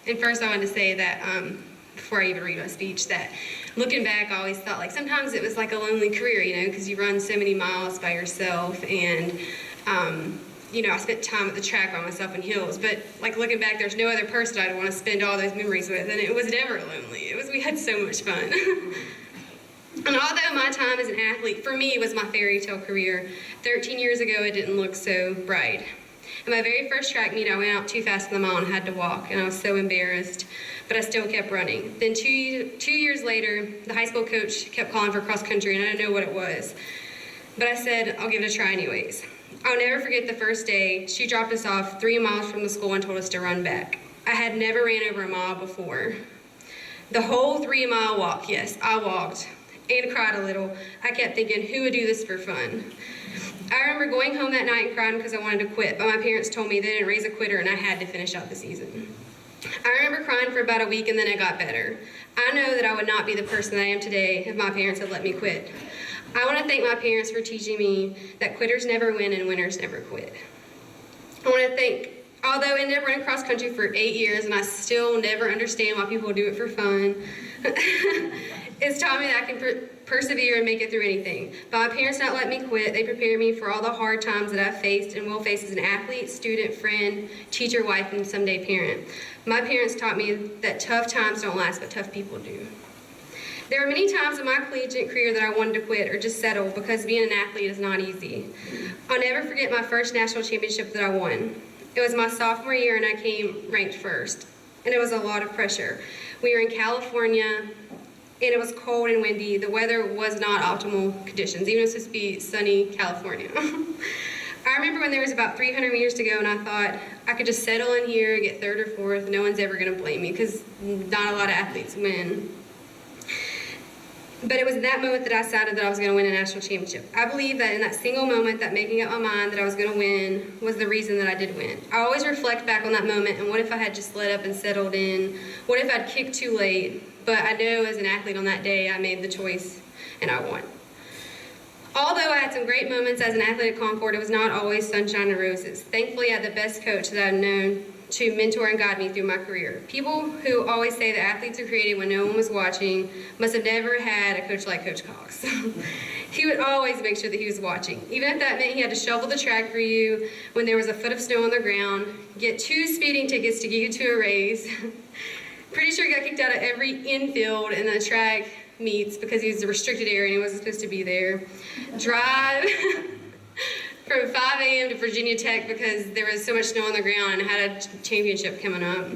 And first I wanted to say that, before I even read my speech, that looking back, I always thought like sometimes it was like a lonely career, you know, because you run so many miles by yourself, and you know, I spent time at the track by myself in hills, but like looking back, there's no other person I'd want to spend all those memories with, and it was never lonely. We had so much fun. And although my time as an athlete, for me, was my fairy tale career, 13 years ago it didn't look so bright. In my very first track meet, I went out too fast on the mile and had to walk, and I was so embarrassed, but I still kept running. Then two years later, the high school coach kept calling for cross country, and I didn't know what it was. But I said, I'll give it a try anyways. I'll never forget the first day. She dropped us off 3 miles from the school and told us to run back. I had never ran over a mile before. The whole 3-mile walk, yes, I walked and cried a little. I kept thinking, who would do this for fun? I remember going home that night and crying because I wanted to quit, but my parents told me they didn't raise a quitter and I had to finish out the season. I remember crying for about a week and then it got better. I know that I would not be the person that I am today if my parents had let me quit. I want to thank my parents for teaching me that quitters never win and winners never quit. I want to thank, although I ended up running cross country for 8 years and I still never understand why people do it for fun, it's taught me that I can persevere and make it through anything. By my parents not letting me quit, they prepared me for all the hard times that I've faced and will face as an athlete, student, friend, teacher, wife, and someday parent. My parents taught me that tough times don't last, but tough people do. There were many times in my collegiate career that I wanted to quit or just settle because being an athlete is not easy. I'll never forget my first national championship that I won. It was my sophomore year and I came ranked first, and it was a lot of pressure. We were in California, and it was cold and windy. The weather was not optimal conditions, even if it was supposed to be sunny California. I remember when there was about 300 meters to go, and I thought I could just settle in here, get third or fourth. No one's ever going to blame me because not a lot of athletes win. But it was in that moment that I decided that I was going to win a national championship. I believe that in that single moment, that making up my mind that I was going to win was the reason that I did win. I always reflect back on that moment and what if I had just let up and settled in? What if I'd kicked too late? But I know as an athlete on that day, I made the choice and I won. Although I had some great moments as an athlete at Concord, it was not always sunshine and roses. Thankfully, I had the best coach that I've known to mentor and guide me through my career. People who always say that athletes are created when no one was watching must have never had a coach like Coach Cox. He would always make sure that he was watching, even if that meant he had to shovel the track for you when there was a foot of snow on the ground, get 2 speeding tickets to get you to a race. Pretty sure he got kicked out of every infield in the track meets because he was a restricted area and he wasn't supposed to be there. Drive from 5 a.m. to Virginia Tech because there was so much snow on the ground and had a championship coming up.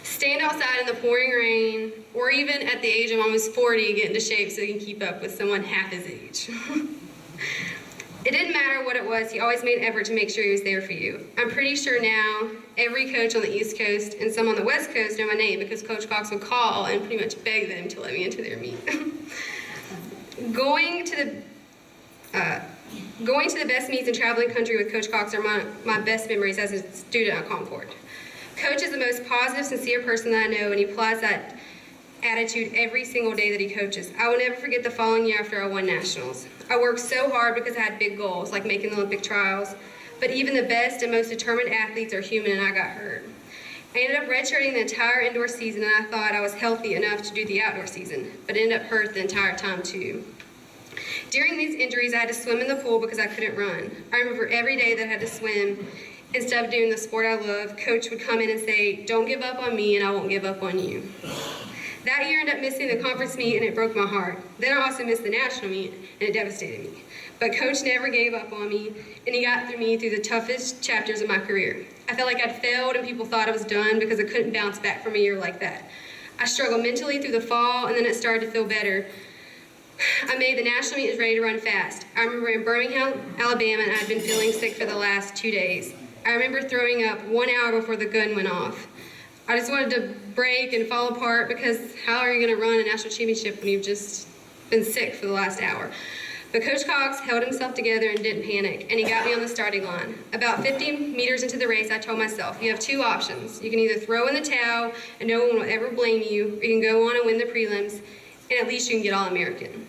Stand outside in the pouring rain, or even at the age of almost 40, get into shape so he can keep up with someone half his age. It didn't matter what it was, he always made an effort to make sure he was there for you. I'm pretty sure now every coach on the East Coast and some on the West Coast know my name because Coach Cox would call and pretty much beg them to let me into their meet. Going to the best meets and traveling country with Coach Cox are my best memories as a student at Concord. Coach is the most positive, sincere person that I know, and he applies that attitude every single day that he coaches. I will never forget the following year after I won nationals. I worked so hard because I had big goals, like making the Olympic trials, but even the best and most determined athletes are human, and I got hurt. I ended up redshirting the entire indoor season, and I thought I was healthy enough to do the outdoor season, but ended up hurt the entire time too. During these injuries, I had to swim in the pool because I couldn't run. I remember every day that I had to swim. Instead of doing the sport I love, Coach would come in and say, "Don't give up on me and I won't give up on you." That year I ended up missing the conference meet and it broke my heart. Then I also missed the national meet and it devastated me. But Coach never gave up on me and he got me through the toughest chapters of my career. I felt like I'd failed and people thought I was done because I couldn't bounce back from a year like that. I struggled mentally through the fall and then it started to feel better. I made the national meet and was ready to run fast. I remember in Birmingham, Alabama, and I'd been feeling sick for the last 2 days. I remember throwing up 1 hour before the gun went off. I just wanted to break and fall apart because how are you going to run a national championship when you've just been sick for the last hour? But Coach Cox held himself together and didn't panic, and he got me on the starting line. About 15 meters into the race, I told myself, you have 2 options. You can either throw in the towel and no one will ever blame you, or you can go on and win the prelims, and at least you can get All-American.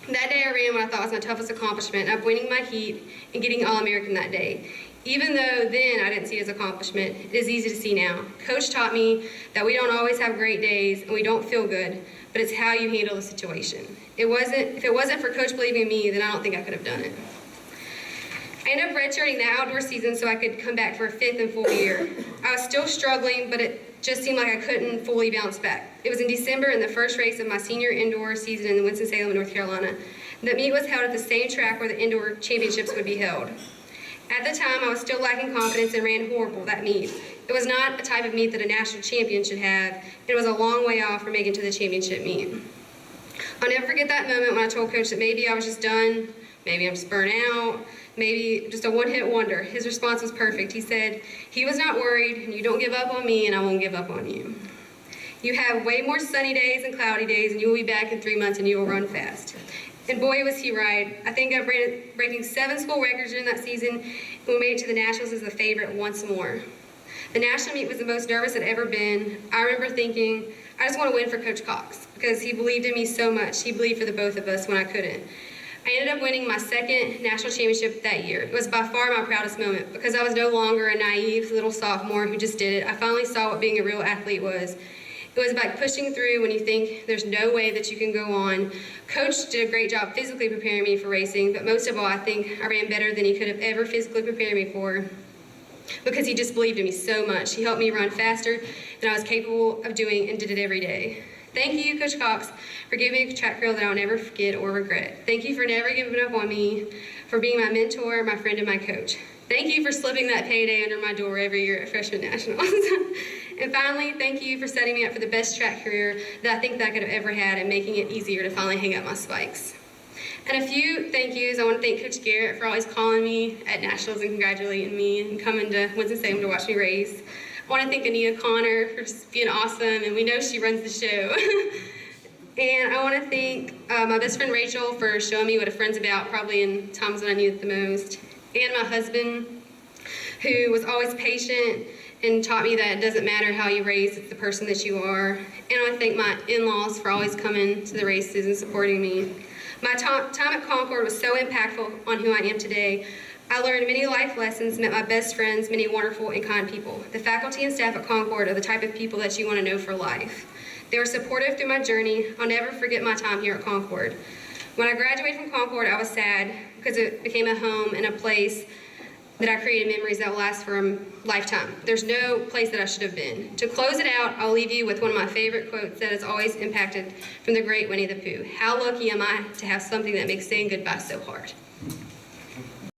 That day I ran what I thought was my toughest accomplishment of winning my heat and getting All-American that day. Even though then I didn't see it as an accomplishment, it is easy to see now. Coach taught me that we don't always have great days and we don't feel good, but it's how you handle the situation. If it wasn't for Coach believing in me, then I don't think I could have done it. I ended up redshirting the outdoor season so I could come back for a 5th and full year. I was still struggling, but it just seemed like I couldn't fully bounce back. It was in December in the first race of my senior indoor season in Winston-Salem, North Carolina. The meet was held at the same track where the indoor championships would be held. At the time, I was still lacking confidence and ran horrible that meet. It was not a type of meet that a national champion should have, and it was a long way off from making it to the championship meet. I'll never forget that moment when I told Coach that maybe I was just done, maybe I'm just burnt out, maybe just a one-hit wonder. His response was perfect. He said, he was not worried, and you don't give up on me, and I won't give up on you. You have way more sunny days and cloudy days, and you will be back in 3 months, and you will run fast. And boy, was he right. I think I ran breaking 7 school records during that season, and we made it to the Nationals as the favorite once more. The national meet was the most nervous I'd ever been. I remember thinking, I just want to win for Coach Cox, because he believed in me so much. He believed for the both of us when I couldn't. I ended up winning my 2nd national championship that year. It was by far my proudest moment, because I was no longer a naive little sophomore who just did it. I finally saw what being a real athlete was. It was about pushing through when you think there's no way that you can go on. Coach did a great job physically preparing me for racing, but most of all, I think I ran better than he could have ever physically prepared me for, because he just believed in me so much. He helped me run faster than I was capable of doing and did it every day. Thank you, Coach Cox, for giving me a track career that I'll never forget or regret. Thank you for never giving up on me, for being my mentor, my friend, and my coach. Thank you for slipping that payday under my door every year at Freshman Nationals. And finally, thank you for setting me up for the best track career that I think that I could have ever had and making it easier to finally hang up my spikes. And a few thank yous. I want to thank Coach Garrett for always calling me at Nationals and congratulating me and coming to Winston-Salem to watch me race. I want to thank Anita Connor for just being awesome, and we know she runs the show. And I want to thank my best friend Rachel for showing me what a friend's about, probably in times when I need it the most. And my husband, who was always patient and taught me that it doesn't matter how you race, it's the person that you are. And I want to thank my in-laws for always coming to the races and supporting me. My time at Concord was so impactful on who I am today. I learned many life lessons, met my best friends, many wonderful and kind people. The faculty and staff at Concord are the type of people that you want to know for life. They were supportive through my journey. I'll never forget my time here at Concord. When I graduated from Concord, I was sad because it became a home and a place that I created memories that will last for a lifetime. There's no place that I should have been. To close it out, I'll leave you with one of my favorite quotes that has always impacted from the great Winnie the Pooh. How lucky am I to have something that makes saying goodbye so hard?